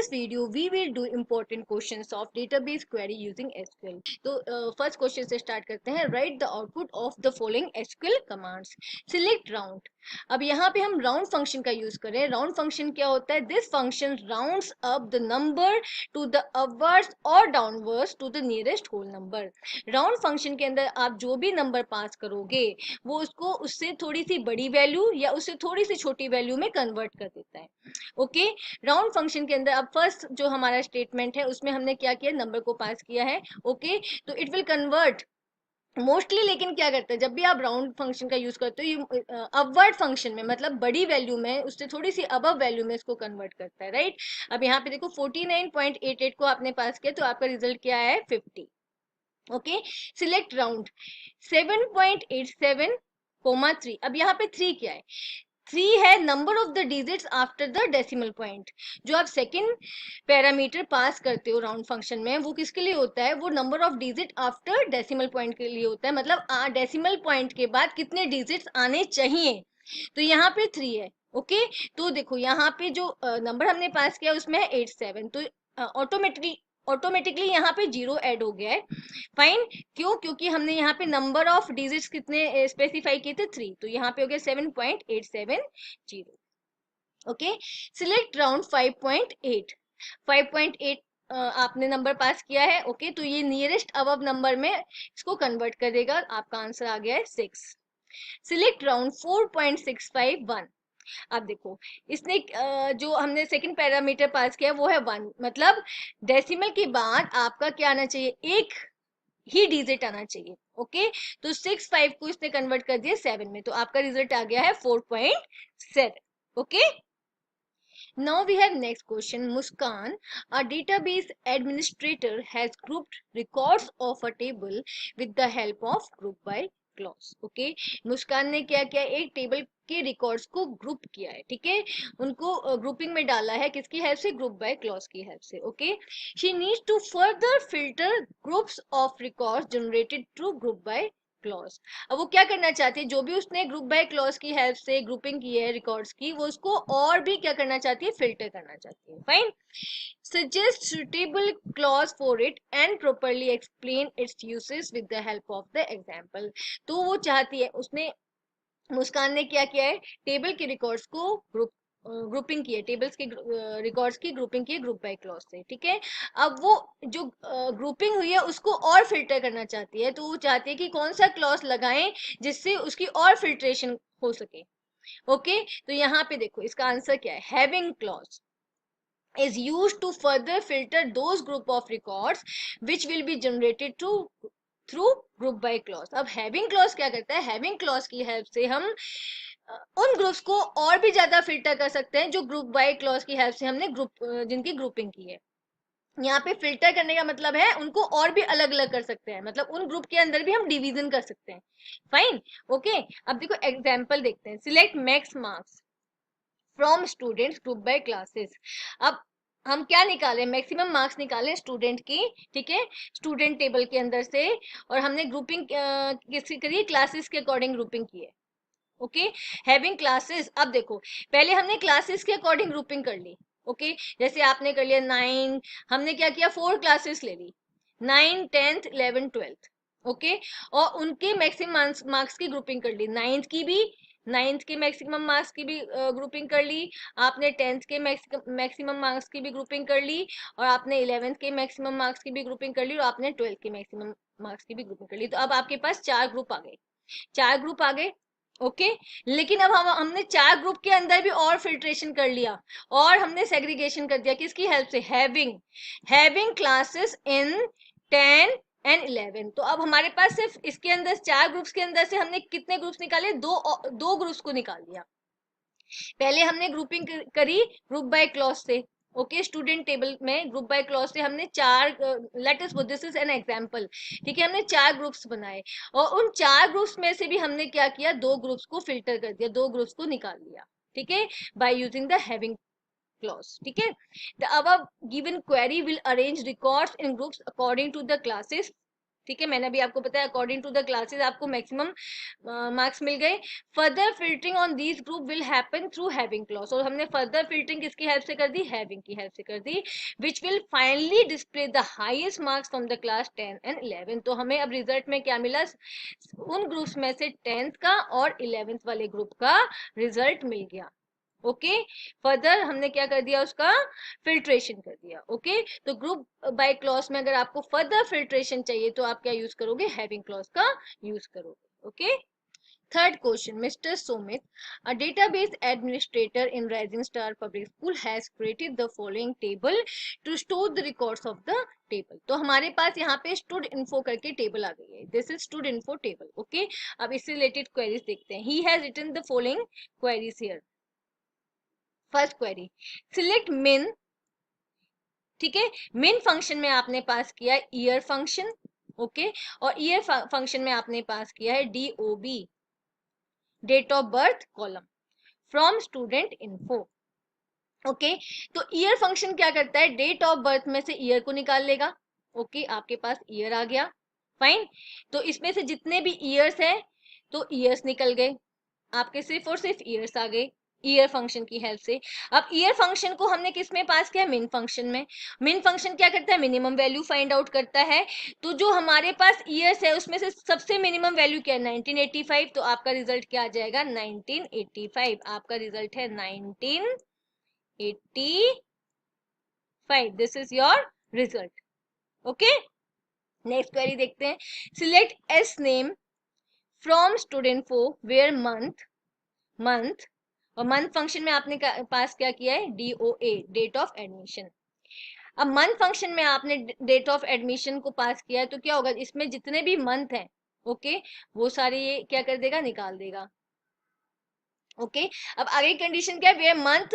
this video we will do important questions of database query using SQL. तो first question से start करते हैं. Write the output of the following SQL commands. Select round. अब यहाँ पे हम round function का यूज करें. राउंड फंक्शन क्या होता है? This function rounds up the number to the upwards और downwards to the nearest whole number. Round function के अंदर आप जो भी नंबर पास करोगे वो उसको उससे थोड़ी सी बड़ी वैल्यू या उससे थोड़ी सी छोटी वैल्यू में कन्वर्ट कर देता है. ओके. राउंड फंक्शन के अंदर अब फर्स्ट जो हमारा स्टेटमेंट है उसमें हमने क्या किया? नंबर को पास किया है. ओके. तो इट विल कन्वर्ट मोस्टली. लेकिन क्या करता है जब भी आप राउंड फंक्शन का यूज करते हो ये अपवर्ड फंक्शन में मतलब बड़ी वैल्यू में उससे थोड़ी सी अबव वैल्यू में इसको कन्वर्ट करता है. राइट. अब यहाँ पे देखो 49.88 को आपने पास किया तो आपका रिजल्ट क्या है? 50. ओके. Select round. 7.87 कोमा 3. अब यहाँ पे 3 क्या है? 3 है number of the digits after the decimal point. जो आप सेकंड पैरामीटर पास करते हो राउंड फंक्शन में वो किसके लिए होता है? वो number of digit after decimal point के लिए होता है. मतलब डेसिमल पॉइंट के बाद कितने डिजिट्स आने चाहिए. तो यहाँ पे 3 है. ओके. तो देखो यहाँ पे जो नंबर हमने पास किया उसमें है 87. तो ऑटोमेटिकली यहाँ पे 0 ऐड हो गया है. फाइन. क्यों? क्योंकि हमने यहाँ पे नंबर ऑफ डिजिट्स कितने स्पेसिफाई किए थे? 3. तो यहाँ पे हो गया 7.870. ओके. Select round 5.8. 5.8 आपने नंबर पास किया है. ओके. तो ये नियरेस्ट अबव नंबर में इसको कन्वर्ट कर देगा. आपका आंसर आ गया है 6. Select round 4.651. अब देखो इसने जो हमने सेकंड पैरामीटर पास किया वो है 1. मतलब डेसिमल के बाद आपका क्या आना चाहिए? एक ही डिजिट आना चाहिए. ओके. तो 6.5 को इसने कन्वर्ट कर दिया 7 में. तो आपका रिजल्ट आ गया है 4.7. Okay. Now we have next question. Muskan, a database administrator, has grouped records of a table with the help of group by clause. Okay. मुस्कान ने क्या किया? एक टेबल के रिकॉर्ड्स को ग्रुप किया है. ठीक है. उनको ग्रुपिंग में डाला है. किसकी हेल्प से? ग्रुप बाय क्लॉज की हेल्प से. Okay. She needs to further filter groups of records generated through group by clause. अब वो क्या करना चाहती है? जो भी उसने ग्रुप बाय क्लॉज की हेल्प से ग्रुपिंग की है रिकॉर्ड्स की वो उसको और भी क्या करना चाहती है? फिल्टर करना चाहती है. Fine. suggest suitable clause for it and properly explain its uses with the help of the example. तो वो चाहती है उसने मुस्कान ने क्या किया है? टेबल के रिकॉर्ड्स को ग्रुपिंग की है. टेबल्स के रिकॉर्ड्स की ग्रुपिंग की है ग्रुप बाय क्लॉज से. ठीक है. अब वो जो ग्रुपिंग हुई है उसको और फिल्टर करना चाहती है. तो वो चाहती है कि कौन सा क्लॉज लगाएं जिससे उसकी और फिल्ट्रेशन हो सके. ओके. तो यहाँ पे देखो इसका आंसर क्या है? Having clause is used to further filter those group of records which will be generated through group by clause. अब having clause क्या करता है? having clause की हेल्प से हम उन ग्रुप्स को और भी ज्यादा फिल्टर कर सकते हैं जो ग्रुप बाय क्लॉज की हेल्प से हमने जिनकी ग्रुपिंग की है. यहाँ पे फिल्टर करने का मतलब है उनको और भी अलग अलग कर सकते हैं. मतलब उन ग्रुप के अंदर भी हम डिवीजन कर सकते हैं. फाइन. ओके. अब देखो एग्जाम्पल देखते हैं. Select max marks from students group by classes. अब हम क्या निकाले? मैक्सिमम मार्क्स निकाले स्टूडेंट की. ठीक है. स्टूडेंट टेबल के अंदर से. और हमने ग्रुपिंग किसकी करी? क्लासेस के अकॉर्डिंग ग्रुपिंग की है. ओके. Having classes. अब देखो पहले हमने क्लासेस के अकॉर्डिंग ग्रुपिंग कर ली. ओके. जैसे आपने कर लिया 9. हमने क्या किया? 4 क्लासेस ले ली. 9, 10th, 11th, 12th. ओके. और उनके मैक्सिमम मार्क्स की ग्रुपिंग कर ली. 9th की भी 9th के मैक्सिमम मार्क्स की भी ग्रुपिंग कर ली. आपने 10th के मैक्सिमम मार्क्स की भी ग्रुपिंग कर ली. और आपने 11th के मैक्सिमम मार्क्स की भी ग्रुपिंग कर ली. और आपने 12th के मैक्सिमम मार्क्स की भी ग्रुपिंग कर ली. तो अब आपके पास 4 ग्रुप आ गए. 4 ग्रुप आ गए. ओके. लेकिन अब हमने 4 ग्रुप के अंदर भी और फिल्ट्रेशन कर लिया. और हमने सेग्रीगेशन कर दिया. किसकी हेल्प से? Having classes in 10 and 11. तो अब हमारे पास सिर्फ इसके अंदर 4 ग्रुप्स के अंदर से हमने कितने ग्रुप्स निकाले? दो ग्रुप्स को निकाल दिया. पहले हमने ग्रुपिंग करी ग्रुप बाय क्लॉज से. ओके. स्टूडेंट टेबल में ग्रुप बाय क्लॉज से हमने 4 let us this is an example. ठीक है. हमने 4 ग्रुप्स बनाए. और उन 4 ग्रुप्स में से भी हमने क्या किया? 2 ग्रुप्स को फिल्टर कर दिया. 2 ग्रुप्स को निकाल दिया. ठीक है. By using the having clause. ठीक है. The above given query will arrange records in groups according to the classes ठीक है, मैंने अभी आपको बताया अकॉर्डिंग टू द क्लासेस आपको मैक्सिमम मार्क्स मिल गए। Further filtering on these group will happen through having clause, और हमने फर्दर फिल्टरिंग किसकी हेल्प से कर दी, हैविंग की हेल्प से कर दी, which will finally display the highest marks from the class 10 and 11। तो हमें अब रिजल्ट में क्या मिला, उन ग्रुप्स में से 10th का और 11th वाले ग्रुप का रिजल्ट मिल गया। ओके, फर्दर हमने क्या कर दिया, उसका फिल्ट्रेशन कर दिया। ओके, तो ग्रुप बाय क्लॉज में अगर आपको फर्दर फिल्ट्रेशन चाहिए तो आप क्या यूज करोगे, हैविंग क्लॉज का यूज करोगे। Okay, third question, mister Sumit, a database administrator in Rising Star Public School has created the following table to store the records of the table। तो हमारे पास यहाँ पे स्टूड इन्फो करके टेबल आ गई है, this is stud info table. Okay, अब इससे रिलेटेड क्वेरीज देखते हैं। He has written the following queries here. First query, select min, ठीक है, मिन फंक्शन में आपने पास किया है ईयर फंक्शन। ओके, और ईयर फंक्शन में आपने पास किया है DOB, date of birth column, from student info. Okay, तो ईयर फंक्शन क्या करता है, डेट ऑफ बर्थ में से ईयर को निकाल लेगा। ओके, आपके पास ईयर आ गया, फाइन। तो इसमें से जितने भी ईयर्स हैं तो ईयर्स निकल गए, आपके सिर्फ और सिर्फ ईयर्स आ गए ईयर फंक्शन की हेल्प से। अब ईयर फंक्शन को हमने किस में पास किया, मिन फंक्शन में। मिन फंक्शन क्या करता है, मिनिमम वैल्यू फाइंड आउट करता है। तो जो हमारे पास ईयर्स है उसमें से सबसे मिनिमम वैल्यू क्या है, 1985। तो आपका रिजल्ट क्या आ जाएगा, 1985। आपका रिजल्ट है 1985, this is your result. Okay, next query देखते हैं। Select S name from student four where month, month, और मंथ फंक्शन में आपने पास क्या किया है, DOA, डेट ऑफ एडमिशन। अब मंथ फंक्शन में आपने डेट ऑफ एडमिशन को पास किया है तो क्या होगा, इसमें जितने भी मंथ हैं, ओके, वो सारे ये क्या कर देगा, निकाल देगा। ओके, अब आगे कंडीशन क्या है, where month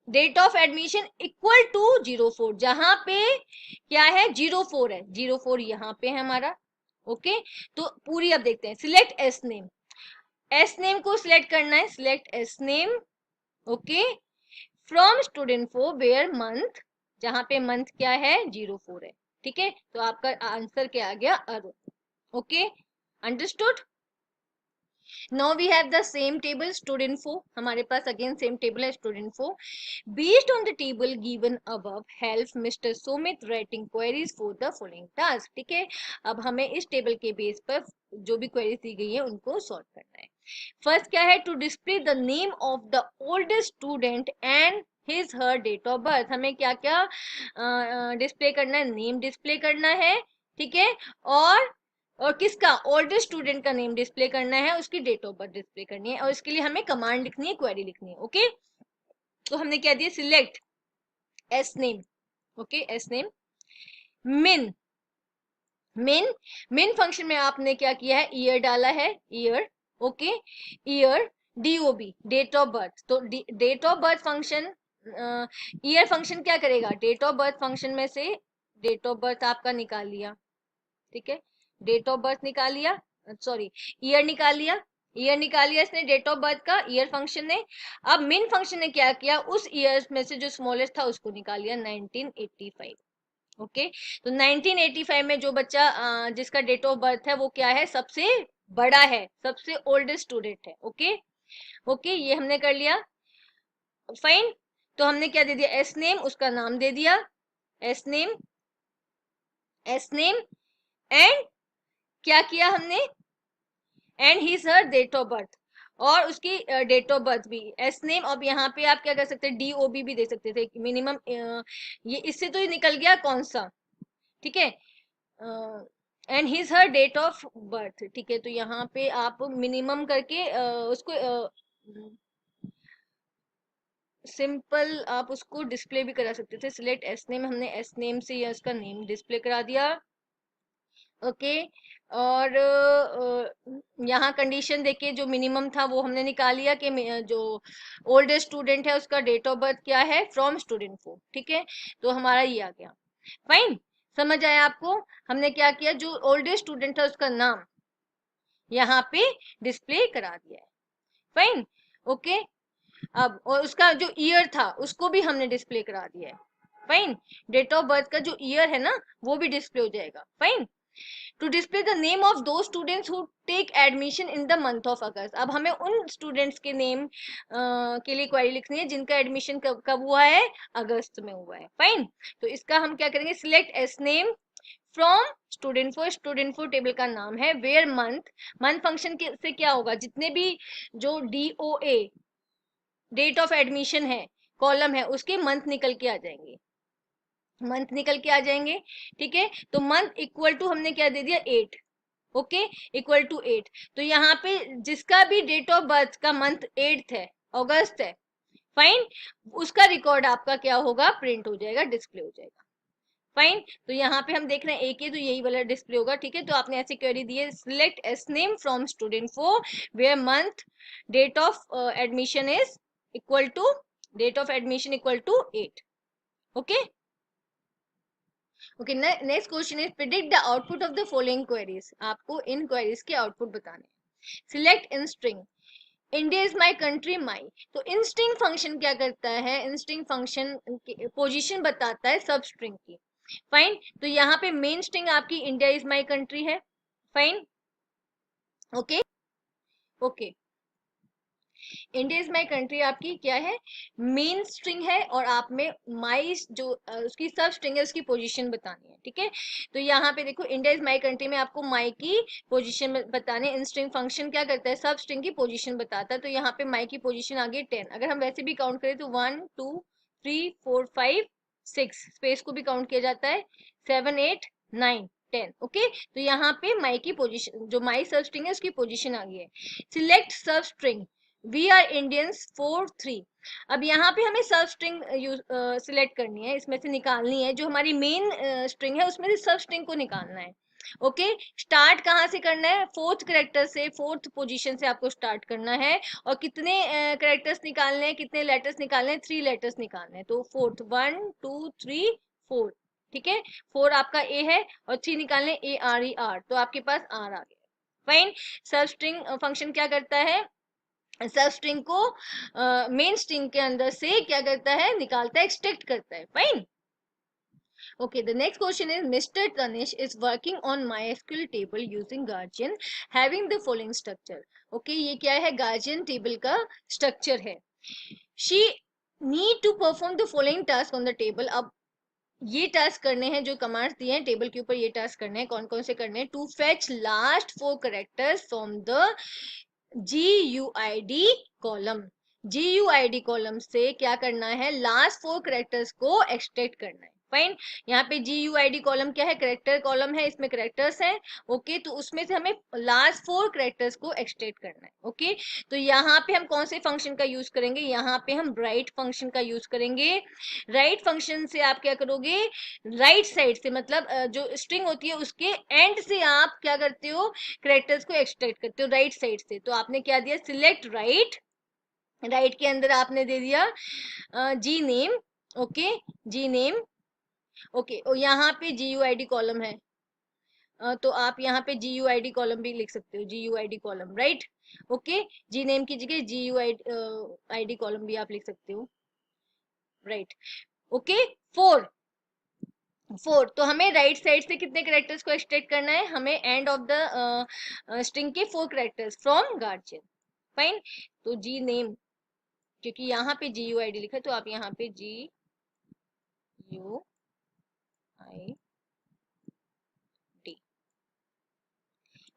date of admission equal to 04, जहां पे क्या है 04 है, 04 यहाँ पे है हमारा। ओके, तो पूरी अब देखते हैं। Select S name, S name को सिलेक्ट करना है, select S name. Okay, from student four where month, जहां पे मंथ क्या है 04 है। ठीक है, तो आपका आंसर क्या आ गया, Arun. Okay, understood. Now we have the same table student four, हमारे पास अगेन सेम टेबल है student four. Based on the table given above help Mr Sumit writing queries for the following task. ठीक है, अब हमें इस टेबल के बेस पर जो भी क्वेरीज दी गई है उनको सॉल्व करना है। फर्स्ट क्या है, to display the name of the oldest student and his her date of birth. हमें क्या क्या डिस्प्ले करना है, नेम डिस्प्ले करना है, ठीक है, और किसका, ओल्डेस्ट स्टूडेंट का नेम डिस्प्ले करना है, उसकी डेट ऑफ बर्थ डिस्प्ले करनी है, और इसके लिए हमें कमांड लिखनी है, क्वेरी लिखनी है। ओके, तो हमने क्या दिया, select S name. Okay, S name, मिन, मिन, मिन फंक्शन में आपने क्या किया है, ईयर डाला है, year. Okay, year, DOB, date of birth. तो date of birth function, year function क्या करेगा, डेट ऑफ बर्थ फंक्शन में से डेट ऑफ बर्थ आपका निकाल लिया। ठीक है, डेट ऑफ बर्थ निकाल लिया, सॉरी ईयर निकाल लिया, ईयर निकाल लिया इसने डेट ऑफ बर्थ का, ईयर फंक्शन ने। अब मिन फंक्शन ने क्या किया, उस ईयर में से जो स्मॉलेस्ट था उसको निकाल लिया, 1985। ओके, तो 1985 में जो बच्चा जिसका डेट ऑफ बर्थ है वो क्या है, सबसे बड़ा है, सबसे ओल्डेस्ट स्टूडेंट है। ओके, ओके, ये हमने कर लिया, फाइन। तो हमने क्या दे दिया, एस नेम, उसका नाम दे दिया, S name, S name, and क्या किया हमने, and his her date of birth, और उसकी डेट ऑफ बर्थ भी, एस नेम। अब यहाँ पे आप क्या कर सकते हैं, DOB भी दे सकते थे मिनिमम, ये इससे तो ये निकल गया कौन सा, ठीक है, and his her date of birth. ठीक है, तो यहाँ पे आप मिनिमम करके उसको सिंपल आप उसको डिस्प्ले भी करा सकते थे। सिलेक्ट एस नेम, हमने एस नेम से या उसका नेम डिस्प्ले करा दिया। ओके, और यहाँ कंडीशन देखिए, जो मिनिमम था वो हमने निकाल लिया कि जो ओल्डेस्ट स्टूडेंट है उसका डेट ऑफ बर्थ क्या है, फ्रॉम स्टूडेंट को। ठीक है, तो हमारा ये आ गया, फाइन। समझ आया आपको, हमने क्या किया, जो ओल्डेस्ट स्टूडेंट है उसका नाम यहाँ पे डिस्प्ले करा दिया है, फाइन। ओके, अब और उसका जो ईयर था उसको भी हमने डिस्प्ले करा दिया है, फाइन। डेट ऑफ बर्थ का जो ईयर है ना वो भी डिस्प्ले हो जाएगा, fine. To display the name of दो students who take admission in the month of August. अब हमें उन स्टूडेंट्स के नेम के लिए क्वेरी लिखनी है जिनका एडमिशन कब हुआ है, अगस्त में हुआ है। फाइन, तो इसका हम क्या करेंगे, select S name from student four table का नाम है, वेयर मंथ फंक्शन से क्या होगा, जितने भी जो DOA डेट ऑफ एडमिशन है कॉलम है, उसके मंथ निकल के आ जाएंगे, मंथ निकल के आ जाएंगे। ठीक है, तो मंथ इक्वल टू हमने क्या दे दिया 8, ओके, इक्वल टू 8। तो यहाँ पे जिसका भी डेट ऑफ बर्थ का मंथ 8 है, अगस्त है, फाइन, उसका रिकॉर्ड आपका क्या होगा, प्रिंट हो जाएगा, डिस्प्ले हो जाएगा। फाइन, तो यहाँ पे हम देख रहे हैं एक ही, तो यही वाला डिस्प्ले होगा। ठीक है, तो आपने ऐसी क्वेरी दी है, select S name from student four where month date of admission is equal to date of admission equal to 8। Okay okay, next question is predict the output of the following queries. आपको इन queries के output बताने हैं। Select in string, India is my country my. तो in string function क्या करता है, in string function position बताता है सब स्ट्रिंग की। फाइन, तो यहाँ पे मेन स्ट्रिंग आपकी इंडिया इज माई कंट्री है। Fine, okay okay, India is my country आपकी क्या है, मेन स्ट्रिंग है, और आप में माई जो उसकी सब स्ट्रिंग है उसकी पोजीशन बतानी है। ठीक है, तो यहाँ पे देखो इंडिया इज माई कंट्री में आपको माई की पोजीशन बताने, इन स्ट्रिंग फंक्शन क्या करता है, सब स्ट्रिंग की पोजीशन बताता है। तो यहाँ पे माई की पोजीशन आ गई 10। अगर हम वैसे भी काउंट करें तो 1 2 3 4 5 6, स्पेस को भी काउंट किया जाता है, 7 8 9 10। ओके, तो यहाँ पे माई की पोजीशन, जो माई सब स्ट्रिंग है उसकी पोजीशन आ गई है। सिलेक्ट सब स्ट्रिंग वी आर इंडियंस 4 3। अब यहाँ पे हमें सब स्ट्रिंग सिलेक्ट करनी है, इसमें से निकालनी है, जो हमारी मेन स्ट्रिंग है उसमें से सब स्ट्रिंग को निकालना है। ओके, स्टार्ट कहाँ से करना है, फोर्थ करेक्टर से, फोर्थ पोजीशन से आपको स्टार्ट करना है। और कितने करेक्टर्स निकालने हैं, कितने लेटर्स निकालने हैं, 3 लेटर्स निकालने हैं। तो फोर्थ 1 2 3 4। ठीक है, 4 आपका ए है और 3 निकालने ARER, तो आपके पास आर आ गया। फाइन, सब स्ट्रिंग फंक्शन क्या करता है, सब स्ट्रिंग को मेन स्ट्रिंग के अंदर से क्या करता है, निकालता है, एक्सट्रैक्ट करता है। Fine, okay, the next question is mister Tanish is working on MySQL table using guardian having the following structure. Okay, ये क्या है, गार्जियन टेबल का स्ट्रक्चर है। She need to perform the following task on the table. अब ये task करने हैं, जो कमांड्स दिए हैं टेबल के ऊपर, ये टास्क करने हैं, कौन कौन से करने हैं, to fetch last 4 characters from the GUID column. GUID column से क्या करना है, लास्ट 4 कैरेक्टर्स को एक्सट्रैक्ट करना है। फाइन, यहाँ पे GUID कॉलम क्या है, कैरेक्टर कॉलम है, इसमें कैरेक्टर्स हैं। ओके, तो उसमें से हमें लास्ट 4 कैरेक्टर्स को एक्सट्रैक्ट करना है। ओके, तो यहाँ पे हम कौन से फंक्शन का यूज करेंगे, यहाँ पे हम राइट फंक्शन का यूज करेंगे। राइट फंक्शन से आप क्या करोगे, राइट साइड से, मतलब जो स्ट्रिंग होती है उसके एंड से आप क्या करते हो, कैरेक्टर्स को एक्सट्रैक्ट करते हो राइट साइड से। तो आपने क्या दिया, सिलेक्ट राइट, राइट के अंदर आपने दे दिया जी नेम। ओके, जी नेम, ओके, और यहाँ पे GUID कॉलम है, तो आप यहाँ पे GUID कॉलम भी लिख सकते हो, GUID कॉलम, राइट। ओके, जी नेम की जगह GUID कॉलम भी आप लिख सकते हो, राइट। ओके, 4 तो हमें राइट साइड से कितने कैरेक्टर्स को एक्सट्रैक्ट करना है, हमें एंड ऑफ द स्ट्रिंग के 4 कैरेक्टर्स फ्रॉम गार्जियन। फाइन, तो जी नेम, क्योंकि यहाँ पे GUID लिखा है तो आप यहाँ पे GUID।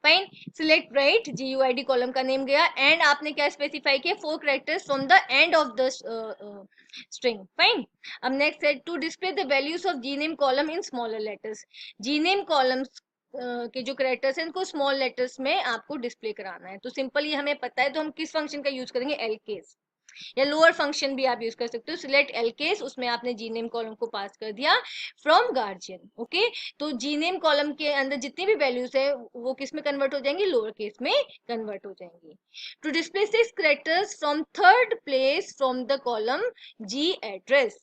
Fine, select right, GUID column का नेम गया, एंड आपने क्या स्पेसिफाई किया, 4 characters from the end of the string. Fine, अब नेक्स्ट है to display the values of GNAME column in smaller letters. GNAME columns के जो कैरेक्टर्स हैं उनको स्मॉल लेटर्स में आपको डिस्प्ले कराना है। तो सिंपल ये हमें पता है, तो हम किस फंक्शन का यूज करेंगे, LKS, या लोअर फंक्शन भी आप यूज कर सकते हो। सिलेक्ट LKS, उसमें आपने GNAME कॉलम को पास कर दिया फ्रॉम गार्जियन। ओके, तो GNAME कॉलम के अंदर जितनी भी वैल्यूज है वो किस में कन्वर्ट हो जाएंगी, लोअर केस में कन्वर्ट हो जाएंगी। To display 6 characters from third place from the column G address.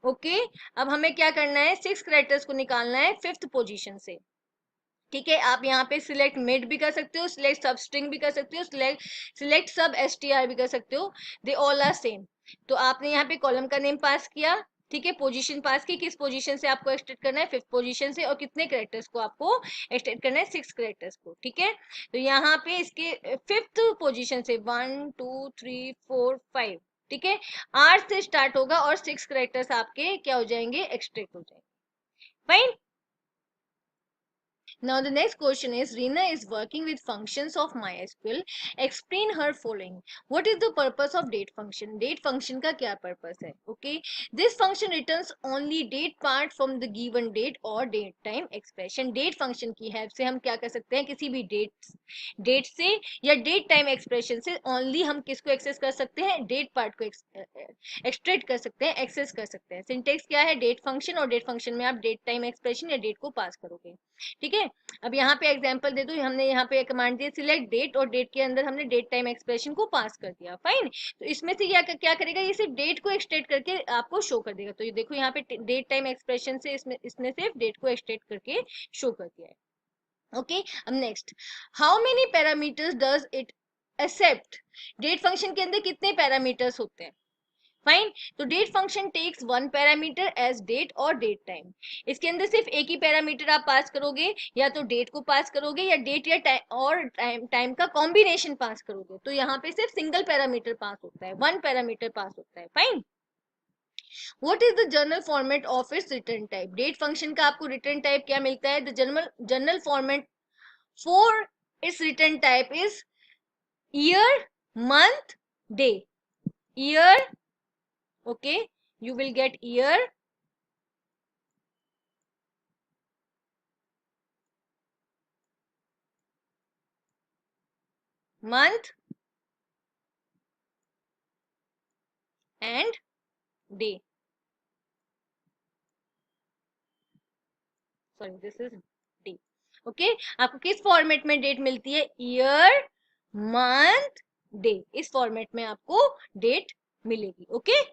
Okay, अब हमें क्या करना है, 6 कैरेक्टर्स को निकालना है 5th पोजीशन से। ठीक है, आप यहाँ पे सिलेक्ट मिड भी कर सकते हो, सिलेक्ट सब स्ट्रिंग भी कर सकते हो, सिलेक्ट सब STR भी कर सकते हो, दे ऑल आर सेम। तो आपने यहाँ पे कॉलम का नेम पास किया, ठीक है, पोजीशन पास की, किस पोजीशन से आपको एक्सटेंड करना है, 5th पोजीशन से, और कितने कैरेक्टर्स को आपको एक्सटेंड करना है, 6 कैरेक्टर्स को। ठीक है, तो यहाँ पे इसके 5th पोजीशन से 1 2 3 4 5, ठीक है, 8 से स्टार्ट होगा और 6 कैरेक्टर्स आपके क्या हो जाएंगे, एक्सट्रैक्ट हो जाएंगे। Fine. Now the next question is, Reena is working with functions of MySQL. Explain her following. What is the purpose of date function? Date function का क्या purpose है? Okay. This function returns only date part from the given date or date time expression. Date function की help से हम क्या कर सकते हैं, किसी भी date से या date time expression से only हम किसको access कर सकते हैं, date part को extract कर सकते हैं, access कर सकते हैं। Syntax क्या है, date function, और date function में आप date time expression या date को pass करोगे। ठीक है, अब यहाँ पे एग्जांपल दे दूं, हमने यहाँ पे कमांड दिया सिलेक्ट डेट, और डेट के अंदर हमने डेट टाइम एक्सप्रेशन को पास कर दिया। फाइन। तो इसमें से क्या करेगा, ये सिर्फ डेट को एक्सटेंड करके आपको शो कर देगा। तो ये देखो यहाँ पे डेट टाइम एक्सप्रेशन से इसने सिर्फ डेट को एक्सटेंड करके शो कर दिया है। ओके, अब next, how many parameters does it accept? Date function के अंदर कितने पैरामीटर्स होते हैं? फाइन। तो date function takes 1 parameter as date और डेट टाइम। इसके अंदर सिर्फ एक ही पैरामीटर आप पास करोगे, या तो डेट को पास करोगे या डेट या टाइम का कॉम्बिनेशन पास करोगे। तो यहाँ पे सिर्फ सिंगल पैरामीटर पास होता है, 1 पैरामीटर पास होता है। Fine. What is the general format of its return type? Date function का आपको रिटर्न टाइप क्या मिलता है? The general format for its return type is year, month, day. Year, okay, you will get year, month and day. Sorry, this is day. Okay, आपको किस format में date मिलती है? Year, month, day. इस format में आपको date मिलेगी। Okay.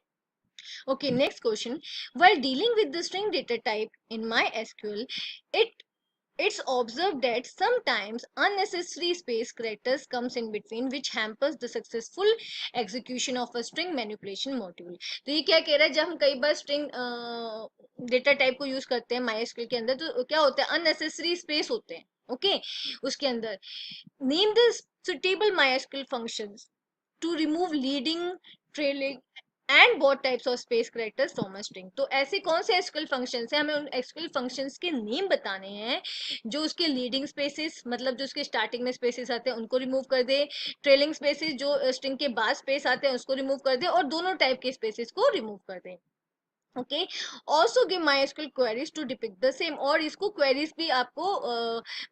Okay, next question. While dealing with the string data type in MySQL, it's observed that sometimes unnecessary space characters comes in between, which hampers the successful execution of a string manipulation module. तो ये क्या कह रहा है, जब हम कई बार string data type को यूज करते हैं MySQL के अंदर, तो क्या होता है, अननेसेसरी स्पेस होते हैं। ओके, उसके अंदर name the suitable MySQL functions to remove leading, trailing and both types of space characters from a string. तो ऐसे कौन से एसक्यूएल फंक्शंस हैं, हमें उन एसक्यूएल फंक्शंस के नेम बताने हैं जो उसके लीडिंग स्पेसेस, मतलब जो उसके स्टार्टिंग में स्पेसेस आते हैं उनको रिमूव कर दे, ट्रेलिंग स्पेसेस जो स्ट्रिंग के बाद स्पेस आते हैं उसको रिमूव कर दे, और दोनों टाइप के स्पेसेस को रिमूव कर दे। Okay, also give MySQL queries to depict the same. और इसको क्वेरीज भी आपको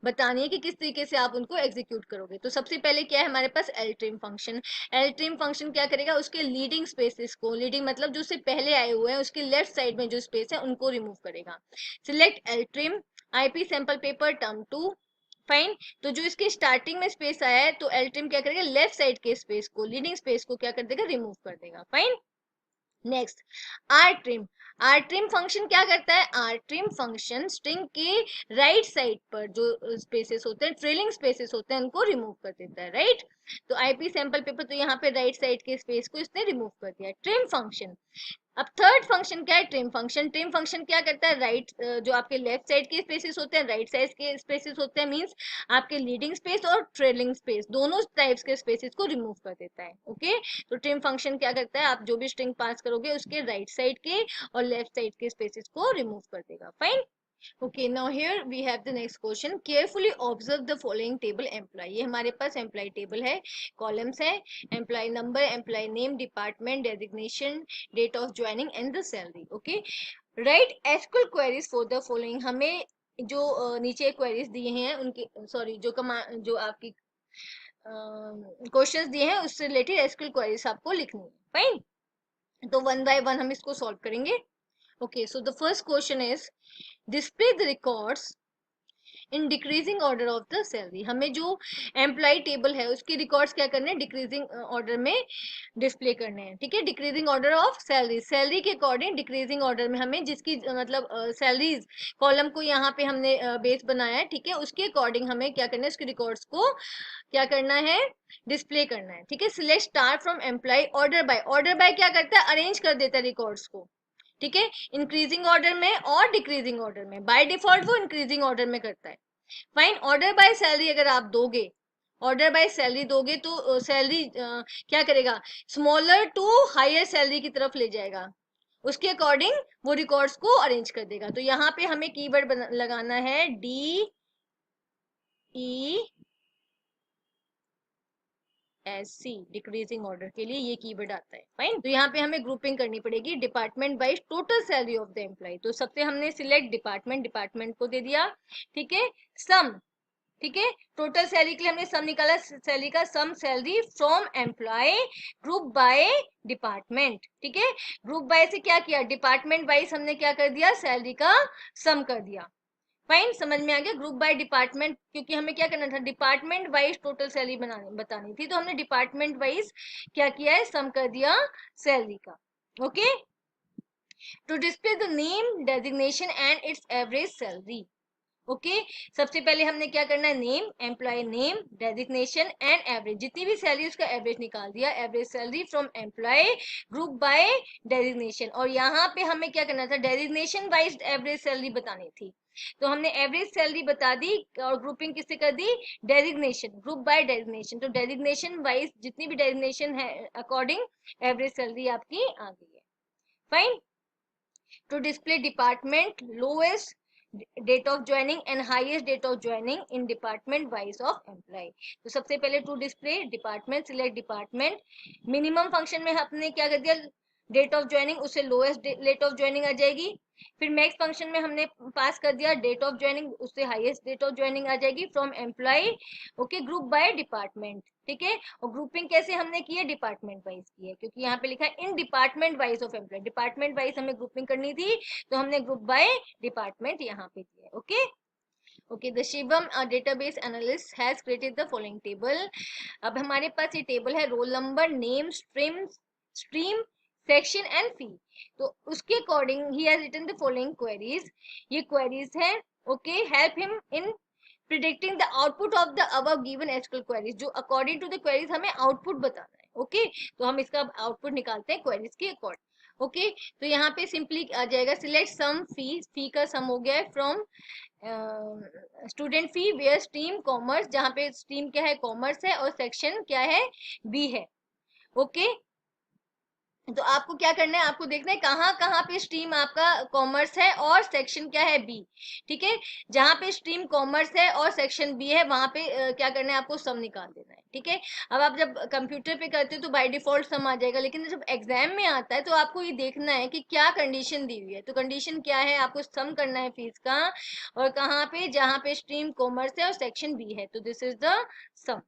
बतानी है कि किस तरीके से आप उनको एग्जीक्यूट करोगे। तो सबसे पहले क्या है हमारे पास, ltrim फंक्शन। ltrim फंक्शन क्या करेगा, उसके लीडिंग स्पेसेस को, लीडिंग मतलब जो उससे पहले आए हुए हैं उसके लेफ्ट साइड में जो स्पेस है उनको रिमूव करेगा। Select ltrim IP sample paper term2। Fine. तो जो इसके स्टार्टिंग में स्पेस आया है, तो ltrim क्या करेगा, लेफ्ट साइड के स्पेस को, लीडिंग स्पेस को क्या कर देगा, रिमूव कर देगा। Fine. Next, rtrim। rtrim function क्या करता है, rtrim फंक्शन स्ट्रिंग के राइट साइड पर जो स्पेसेस होते हैं, ट्रेलिंग स्पेसेस होते हैं, उनको रिमूव कर देता है। राइट। तो IP सैंपल पेपर, तो यहाँ पे राइट साइड के स्पेस को इसने रिमूव कर दिया। Trim function. अब थर्ड फंक्शन क्या है, ट्रिम फंक्शन। ट्रिम फंक्शन क्या करता है, राइट जो आपके लेफ्ट साइड के स्पेसेस होते हैं, राइट साइड के स्पेसेस होते हैं, मींस आपके लीडिंग स्पेस और ट्रेलिंग स्पेस दोनों टाइप्स के स्पेसेस को रिमूव कर देता है। ओके, तो ट्रिम फंक्शन क्या करता है, आप जो भी स्ट्रिंग पास करोगे उसके राइट साइड के और लेफ्ट साइड के स्पेसेस को रिमूव कर देगा। Fine. Okay, now here we have the next question. Carefully observe the following table employee. ये हमारे पास employee table है, columns है, employee number, employee name, department, designation, date of joining and the salary. Okay, write SQL queries for the following. हमें जो नीचे queries दिए हैं उनके, sorry, जो आपकी क्वेश्चंस दिए हैं उससे रिलेटेड SQL queries आपको लिखनी है। फाइन। तो वन बाय वन हम इसको सॉल्व करेंगे। Okay, so the first question is, display the records in decreasing order of the salary. हमें जो एम्प्लॉय टेबल है उसके रिकॉर्ड्स क्या करने हैं, डिक्रीजिंग ऑर्डर में डिस्प्ले करने हैं। ठीक है, decreasing order of salary, salary के अकॉर्डिंग डिक्रीजिंग ऑर्डर में हमें जिसकी मतलब सैलरीज कॉलम को यहाँ पे हमने बेस बनाया है, ठीक है, उसके अकॉर्डिंग हमें क्या करना है, उसके रिकॉर्ड्स को क्या करना है, डिस्प्ले करना है। ठीक है, select star from employ, order by. Order by क्या करता है, अरेंज कर देता है रिकॉर्ड्स को। ठीक है, इंक्रीजिंग ऑर्डर में और डिक्रीजिंग ऑर्डर में। बाय डिफॉल्ट वो इंक्रीजिंग ऑर्डर में करता है। फाइन, ऑर्डर बाय सैलरी अगर आप दोगे, ऑर्डर बाय सैलरी दोगे तो सैलरी क्या करेगा, स्मॉलर टू हायर सैलरी की तरफ ले जाएगा, उसके अकॉर्डिंग वो रिकॉर्ड्स को अरेंज कर देगा। तो यहाँ पे हमें कीवर्ड लगाना है DESC, डिक्रीजिंग ऑर्डर के लिए ये कीवर्ड आता है। फाइन, तो यहाँ पे हमें ग्रुपिंग करनी पड़ेगी department wise total salary of the employee. तो सबसे हमने सिलेक्ट डिपार्टमेंट, डिपार्टमेंट को दे दिया, ठीक है, सम, ठीक है, टोटल सैलरी के लिए हमने सम निकाला, सैलरी का sum salary from employee group by department, ठीक है। ग्रुप बाय से क्या किया, डिपार्टमेंट वाइज हमने क्या कर दिया, सैलरी का सम कर दिया। फाइन, समझ में आ गया। ग्रुप बाय डिपार्टमेंट, क्योंकि हमें क्या करना था, डिपार्टमेंट वाइज टोटल सैलरी बतानी थी, तो हमने डिपार्टमेंट वाइज क्या किया है, सम कर दिया सैलरी का। Okay, to display the name, designation and its average salary. Okay, सबसे पहले हमने क्या करना है, name, employee name, designation and average, जितनी भी सैलरी उसका एवरेज निकाल दिया, average salary from employee group by designation. और यहाँ पे हमें क्या करना था, डेजिग्नेशन वाइज एवरेज सैलरी बतानी थी, तो हमने एवरेज सैलरी बता दी और ग्रुपिंग किससे कर दी, डेजिग्नेशन, ग्रुप बाय डेजिग्नेशन। तो डेजिग्नेशन वाइज जितनी भी डेजिग्नेशन है अकॉर्डिंग एवरेज सैलरी आपकी आ गई है। Fine, to display department lowest date of joining and highest date of joining in department wise of employee। तो सबसे पहले to display department, select department, minimum function में हमने क्या कर दिया, डेट ऑफ ज्वाइनिंग, उससे लोएस्ट डेट ऑफ ज्वाइनिंग आ जाएगी। फिर मैक्स फंक्शन में हमने पास कर दिया डेट ऑफ ज्वाइनिंग, उससे हाईएस्ट डेट ऑफ ज्वाइनिंग आ जाएगी from employ, okay, group by department, ठीक है। और ग्रुपिंग कैसे हमने की है, डिपार्टमेंट वाइज की है, क्योंकि यहाँ पे लिखा है in department wise of employee, department wise हमें ग्रुपिंग करनी थी, तो हमने ग्रुप बाय डिपार्टमेंट यहाँ पे किया है। Okay, okay, the Shivam database analyst has created the following table. अब हमारे पास ये टेबल है, roll number, name, stream, section and fee. तो उसके अकॉर्डिंग ही has written the following queries, ये क्वेरीज है, okay, help him in predicting the output of the above given SQL queries, जो अकॉर्डिंग टू द क्वेरीज हमें output बताना है। Okay, तो हम इसका आउटपुट निकालते हैं क्वेरीज के अकॉर्डिंग। ओके, तो यहाँ पे सिंपली आ जाएगा, सिलेक्ट सम फी, फी का सम हो गया है from student fee where stream commerce, जहाँ पे स्ट्रीम क्या है, कॉमर्स है, और सेक्शन क्या है, बी है। ओके, तो आपको क्या करना है, आपको देखना है कहाँ कहाँ पे स्ट्रीम आपका कॉमर्स है और सेक्शन क्या है, बी, ठीक है। जहाँ पे स्ट्रीम कॉमर्स है और सेक्शन बी है, वहां पे क्या करना है, आपको सम निकाल देना है, ठीक है। अब आप जब कंप्यूटर पे करते हो तो बाय डिफॉल्ट सम आ जाएगा, लेकिन जब एग्जाम में आता है तो आपको ये देखना है कि क्या कंडीशन दी हुई है। तो कंडीशन क्या है, आपको सम करना है फीस का, और कहाँ पे, जहाँ पे स्ट्रीम कॉमर्स है और सेक्शन बी है, तो this is the sum.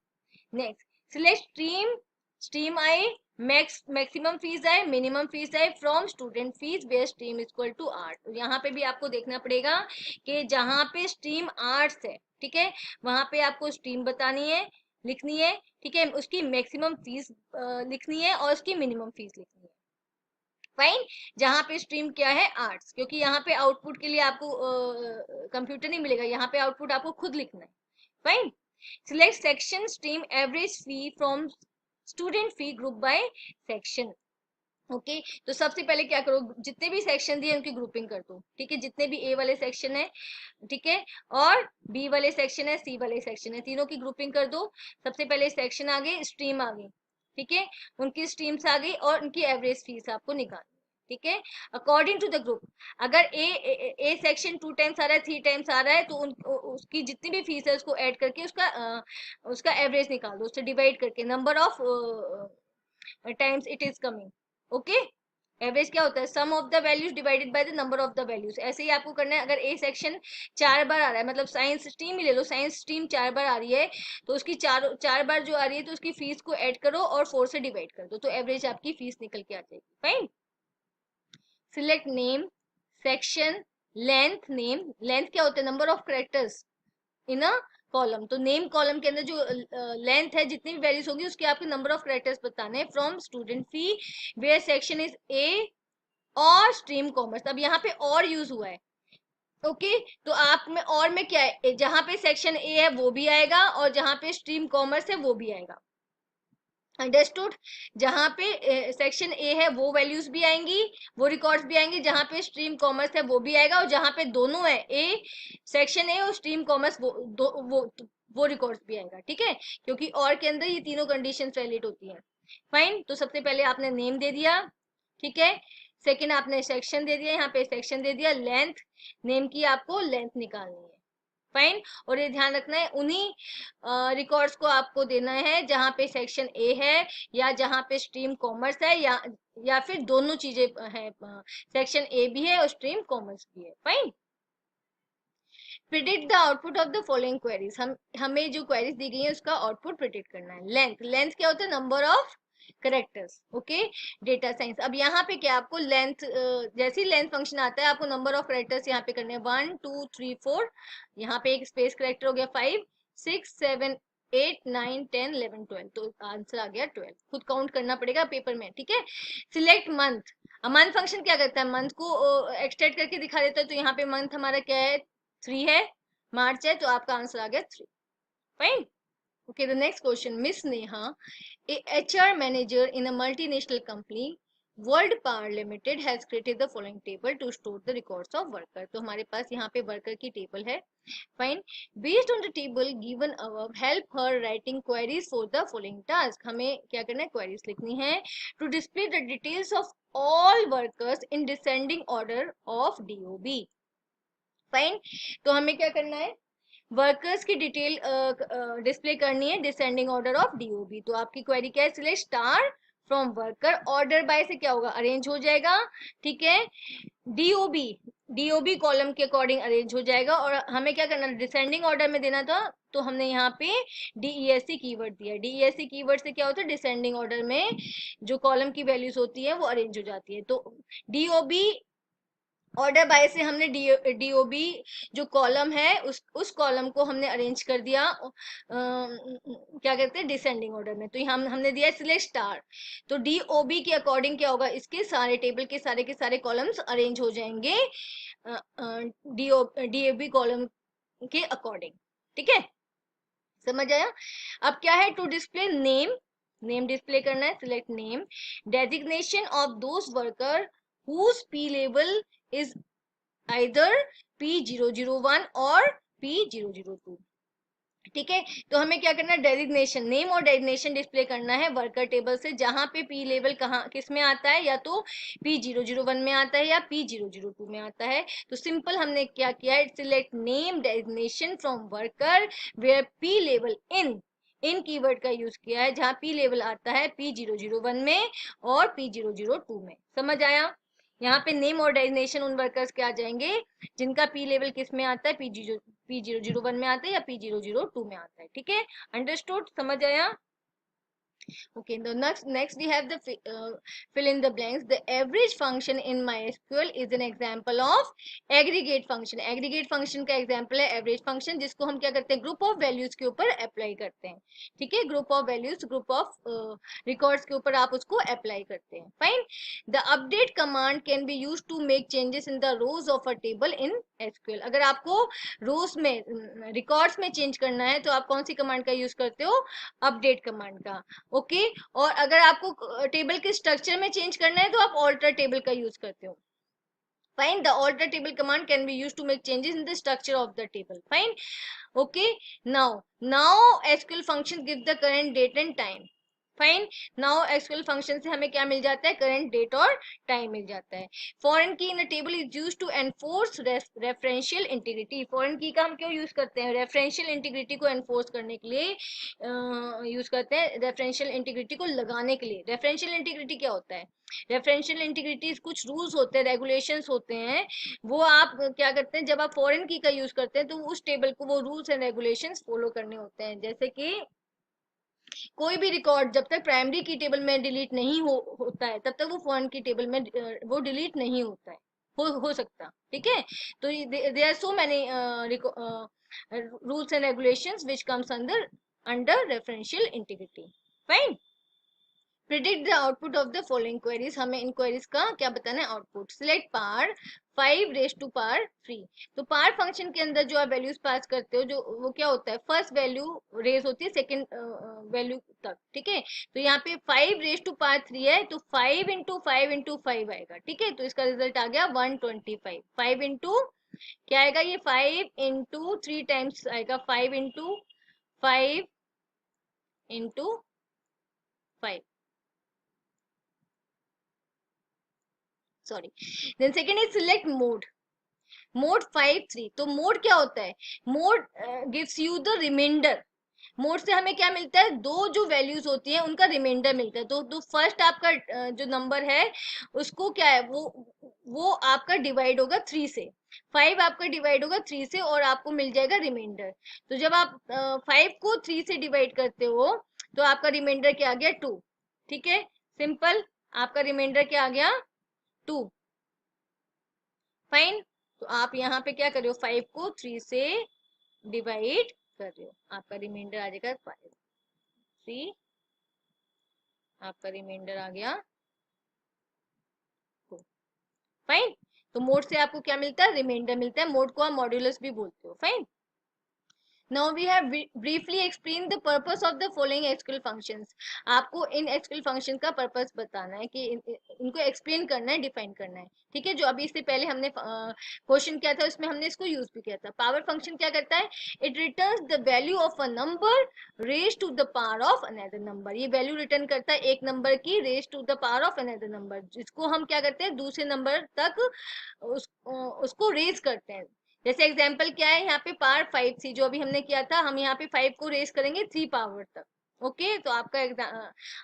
Next, select stream, stream आए, मैक्सिमम फीस आए, मिनिमम फीस आए from student fees where stream equal to art. तो यहाँ पे भी आपको देखना पड़ेगा कि जहाँ पे स्ट्रीम आर्ट्स है, ठीक है, वहां पे आपको स्ट्रीम बतानी है, लिखनी है, ठीक है, उसकी मैक्सिमम फीस लिखनी है और उसकी मिनिमम फीस लिखनी है। फाइन, जहाँ पे स्ट्रीम क्या है, आर्ट्स, क्योंकि यहाँ पे आउटपुट के लिए आपको कंप्यूटर नहीं मिलेगा, यहाँ पे आउटपुट आपको खुद लिखना है। Fine, select section stream average fee from student fee group by section. Okay, तो सबसे पहले क्या करो, जितने भी सेक्शन दिए उनकी ग्रुपिंग कर दो, ठीक है, जितने भी ए वाले सेक्शन है, ठीक है, और बी वाले सेक्शन है, सी वाले सेक्शन है, तीनों की ग्रुपिंग कर दो। सबसे पहले सेक्शन आ गए, स्ट्रीम आ गई, ठीक है, उनकी स्ट्रीम्स आ गई और उनकी एवरेज फीस आपको निकालनी, ठीक है, अकॉर्डिंग टू द ग्रुप। अगर ए सेक्शन 2 टाइम्स आ रहा है, 3 टाइम्स आ रहा है, तो उसकी जितनी भी फीस है उसको ऐड करके उसका एवरेज निकाल दो, उससे डिवाइड करके number of times it is coming. Okay, average क्या होता है, sum of the values divided by the number of the values. ऐसे ही आपको करना है, अगर ए सेक्शन 4 बार आ रहा है, मतलब साइंस स्ट्रीम ही ले लो, साइंस स्ट्रीम 4 बार आ रही है, तो उसकी चार बार जो आ रही है, तो उसकी फीस को ऐड करो और 4 से डिवाइड कर दो, तो एवरेज आपकी फीस निकल के आ जाएगी। Fine, select name, section, length, name, length क्या होता है, number of characters in a column. तो नेम कॉलम के अंदर जो लेंथ है, जितनी भी वैल्यूज होगी उसके आपके नंबर ऑफ कैरेक्टर्स बताने हैं from student fee where section is A और स्ट्रीम कॉमर्स। अब यहाँ पे और यूज हुआ है, ओके, तो आप में और में क्या है, जहां पे सेक्शन ए है वो भी आएगा और जहां पे स्ट्रीम कॉमर्स है वो भी आएगा। अंडरस्टूड। जहां पे सेक्शन ए है वो वैल्यूज भी आएंगी, वो रिकॉर्ड्स भी आएंगे, जहां पे स्ट्रीम कॉमर्स है वो भी आएगा, और जहां पे दोनों है, ए सेक्शन ए और स्ट्रीम कॉमर्स, वो रिकॉर्ड्स भी आएगा, ठीक है, क्योंकि और के अंदर ये तीनों कंडीशन वैलिड होती हैं। फाइन, तो सबसे पहले आपने नेम दे दिया, ठीक है, सेकंड आपने सेक्शन दे दिया, यहाँ पे सेक्शन दे दिया, लेंथ, नेम की आपको लेंथ निकालनी है। फाइन, और ये ध्यान रखना है उन्हीं रिकॉर्ड्स को आपको देना है जहां पे सेक्शन ए है, या जहां पे स्ट्रीम कॉमर्स है, या फिर दोनों चीजें हैं, सेक्शन ए भी है और स्ट्रीम कॉमर्स भी है। Fine, predict the output of the following queries, हमें जो क्वेरीज दी गई है उसका आउटपुट प्रिडिक्ट करना है। लेंथ, लेंथ क्या होता है, number of characters, okay. Data science, अब यहाँ पे क्या आपको लेंथ, जैसे ही लेंथ फंक्शन आता है आपको नंबर ऑफ करेक्टर्स यहाँ पे करने हैं, 1 2 3 4, यहाँ पे एक स्पेस करेक्टर हो गया, 5 6 7 8 9 10 11 12, तो आंसर आ गया 12, खुद काउंट करना पड़ेगा पेपर में, ठीक है। सिलेक्ट मंथ, मंथ फंक्शन क्या करता है, मंथ को एक्सटेंड करके दिखा देता है, तो यहाँ पे मंथ हमारा क्या है, 3 है, मार्च है, तो आपका आंसर आ गया 3। Fine, okay, the next question, Miss Neha, a HR manager in a multinational company world power limited has created the following table to store the records of worker, तो हमारे पास यहाँ पे वर्कर की टेबल है। Fine, based on the table given above help her writing queries for the following task, हमें क्या करना है, क्वेरीज लिखनी है to display the details of all workers in descending order of DOB. Fine, तो हमें क्या करना है, वर्कर्स की डिटेल डिस्प्ले करनी है डिसेंडिंग ऑर्डर ऑफ डीओबी। तो आपकी क्वेरी क्या है, select star from worker, order by से क्या होगा, अरेंज हो जाएगा, ठीक है, डीओबी, डीओबी कॉलम के अकॉर्डिंग अरेंज हो जाएगा, और हमें क्या करना, डिसेंडिंग ऑर्डर में देना था, तो हमने यहाँ पे डीईएससी कीवर्ड दिया। डीईएससी कीवर्ड से क्या होता है, डिसेंडिंग ऑर्डर में जो कॉलम की वैल्यूज होती है वो अरेंज हो जाती है। तो डीओबी ऑर्डर बाय से हमने डीओबी जो कॉलम है उस कॉलम को हमने अरेंज कर दिया, क्या कहते हैं, डिसेंडिंग ऑर्डर में, तो हमने दिया सिलेक्ट स्टार, तो डीओबी के अकॉर्डिंग क्या होगा, इसके सारे टेबल के सारे कॉलम्स अरेंज हो जाएंगे डीओबी कॉलम के अकॉर्डिंग, ठीक है, समझ आया। अब क्या है, to display name, name display करना है, select name, designation of those worker whose P label is either P001 और P002, ठीक है। तो हमें क्या करना है, डेजिग्नेशन, नेम और डेजिग्नेशन डिस्प्ले करना है वर्कर टेबल से, जहां पे पी लेवल कहाँ किस में आता है, या तो P001 में आता है या P002 में आता है। तो सिंपल हमने क्या किया है, select name designation from worker where P level in keyword का यूज किया है, जहां पी लेवल आता है P001 में और P002 में। समझ आया, यहाँ पे नेम और डेजिग्नेशन उन वर्कर्स के आ जाएंगे जिनका पी लेवल किस में आता है, P001 में आता है या P002 में आता है, ठीक है, अंडरस्टूड, समझ आया। Okay, the next we have the fill in the blanks. The average function in MySQL is an example of aggregate function. Aggregate function का example है average function, जिसको हम क्या करते हैं, group of values के ऊपर apply करते हैं, ठीक है, group of values, group of records के ऊपर आप उसको apply करते हैं। Fine. The update command can be used to make changes in the rows of a table in SQL. अगर आपको rows में records में change करना है तो आप कौन सी command का use करते हो, अपडेट कमांड का, ओके। और अगर आपको टेबल के स्ट्रक्चर में चेंज करना है तो आप ऑल्टर टेबल का यूज करते हो। Fine, the alter table command can be used to make changes in the structure of the table. Fine, okay. Now SQL function gives the current date and time. Fine, now SQL function से हमें क्या मिल जाता है, current date और time मिल जाता है। Foreign key in a table is used to enforce referential integrity, foreign key का हम क्यों यूज करते हैं, रेफरेंशियल इंटीग्रिटी को एनफोर्स करने के लिए यूज करते हैं, रेफरेंशियल इंटीग्रिटी को लगाने के लिए। रेफरेंशियल इंटीग्रिटी क्या होता है, रेफरेंशियल इंटीग्रिटी कुछ रूल्स होते हैं, रेगुलेशंस होते हैं, वो आप क्या करते हैं, जब आप फॉरेन की का यूज करते हैं तो उस टेबल को वो रूल्स एंड रेगुलेशंस फॉलो करने होते हैं। जैसे कि कोई भी रिकॉर्ड जब तक प्राइमरी की टेबल में डिलीट नहीं होता है तब तक वो फॉरेन की टेबल में वो डिलीट नहीं होता है, हो सकता, ठीक है। तो there are so many rules and regulations which comes under referential integrity. Fine, predict the output of the following queries, हमें इन क्वेरीज का क्या बताना है, output. Select pow 5 raise to pow 3। तो पार फंक्शन के अंदर जो आप वैल्यूज पास करते हो, जो वो क्या होता है, फर्स्ट वैल्यू रेज होती है सेकंड वैल्यू तक, ठीक है। तो यहाँ पे 5 रेज टू पार 3 है, तो 5 इंटू 5 इंटू 5 आएगा, ठीक है। तो इसका रिजल्ट आ गया 125। 5 इंटू क्या आएगा, ये 5 इंटू 3 टाइम्स आएगा, 5 into 5 into 5, sorry. Then second is select mod, mod 5 3। तो मोड क्या होता है, mod gives you the remainder. Mod से हमें क्या मिलता है, दो जो वैल्यूज होती हैं उनका रिमाइंडर मिलता है। तो फर्स्ट आपका जो नंबर है उसको क्या है, वो आपका डिवाइड होगा 3 से, 5 आपका डिवाइड होगा 3 से और आपको मिल जाएगा रिमाइंडर। तो जब आप 5 को 3 से डिवाइड करते हो तो आपका रिमाइंडर क्या आ गया, 2, ठीक है। सिंपल, आपका रिमाइंडर क्या आ गया, 2। फाइन। तो आप यहाँ पे क्या कर रहे हो, 5 को 3 से डिवाइड कर रहे हो, आपका रिमाइंडर आ जाएगा 5 3, आपका रिमाइंडर आ गया 2। फाइन। तो मोड से आपको क्या मिलता है, रिमाइंडर मिलता है। मोड को आप मॉड्यूलस भी बोलते हो। Fine. Now we have briefly explained the purpose of the following SQL functions. आपको इन SQL function का पर्पस बताना है कि इनको एक्सप्लेन करना है, डिफाइन करना है, ठीक है। जो अभी इससे पहले हमने क्वेश्चन किया था उसमें हमने इसको यूज भी किया था। पावर फंक्शन क्या करता है, it returns the value of a number raise to the power of another number. ये वैल्यू रिटर्न करता है एक नंबर की raise to the power of another number, जिसको हम क्या करते हैं, दूसरे नंबर तक उसको रेज करते हैं। जैसे एग्जाम्पल क्या है, यहाँ पे पावर 5 थी जो अभी हमने किया था, हम यहाँ पे 5 को रेस करेंगे 3 पावर तक। ओके, तो आपका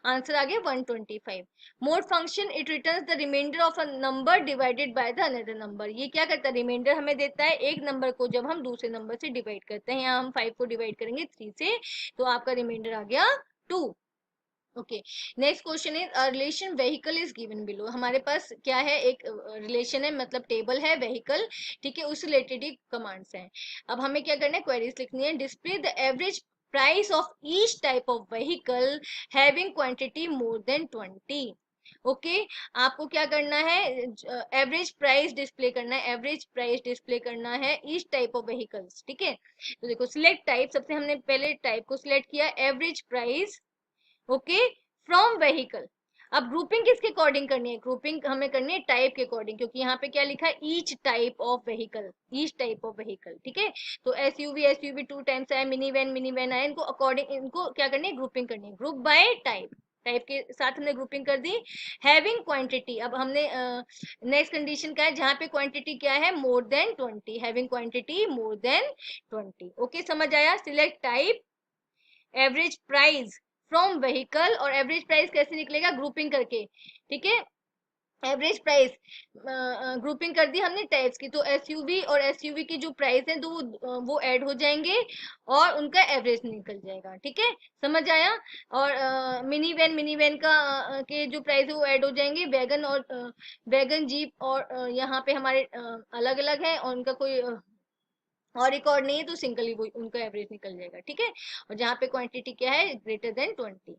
आंसर आ गया 125। Mod function it returns the remainder of a number divided by the another number. ये क्या करता है, रिमाइंडर हमें देता है एक नंबर को जब हम दूसरे नंबर से डिवाइड करते हैं। यहाँ हम 5 को डिवाइड करेंगे 3 से, तो आपका रिमाइंडर आ गया 2। Okay, next question is a relation vehicle is given below. हमारे पास क्या है, एक रिलेशन है, मतलब टेबल है व्हीकल, ठीक है, उस रिलेटेड ही कमांड्स हैं। अब हमें क्या करना है, क्वेरीज लिखनी है। Display the average price of each type of vehicle having quantity more than 20। Okay, आपको क्या करना है, एवरेज प्राइस डिस्प्ले करना है, एवरेज प्राइस डिस्प्ले करना है ईच टाइप ऑफ व्हीकल्स, ठीक है। तो देखो, सिलेक्ट टाइप, सबसे हमने पहले टाइप को सिलेक्ट किया, average price, okay, from vehicle. अब ग्रुपिंग किसके अकॉर्डिंग करनी है, ग्रुपिंग हमें करनी है टाइप के अकॉर्डिंग, क्योंकि यहाँ पे क्या लिखा है, each type of vehicle, each type of vehicle, ठीक है। तो एसयूवी 2 टाइम्स आए, मिनी वैन आए, इनको अकॉर्डिंग, इनको क्या करनी है, ग्रुपिंग करनी है, ग्रुप बाय टाइप, टाइप के साथ हमने ग्रुपिंग कर दी। हैविंग क्वांटिटी, अब हमने नेक्स्ट कंडीशन क्या है, जहाँ पे क्वांटिटी क्या है, more than 20, having quantity more than 20। Okay, समझ आया। Select type, average price from vehicle, और एवरेज प्राइस कैसे निकलेगा, ग्रुपिंग करके, ठीक है। एवरेज प्राइस ग्रुपिंग कर दी हमने टाइप्स की, तो एसयूवी और एसयूवी की जो प्राइस है तो वो ऐड हो जाएंगे और उनका एवरेज निकल जाएगा, ठीक है, समझ आया। और मिनी वैन का के जो प्राइस है वो ऐड हो जाएंगे, वैगन और वैगन जीप और यहाँ पे हमारे अलग अलग है और उनका कोई और रिकॉर्ड नहीं है, तो सिंगल ही वो उनका एवरेज निकल जाएगा, ठीक है। और जहाँ पे क्वांटिटी क्या है, ग्रेटर देन 20।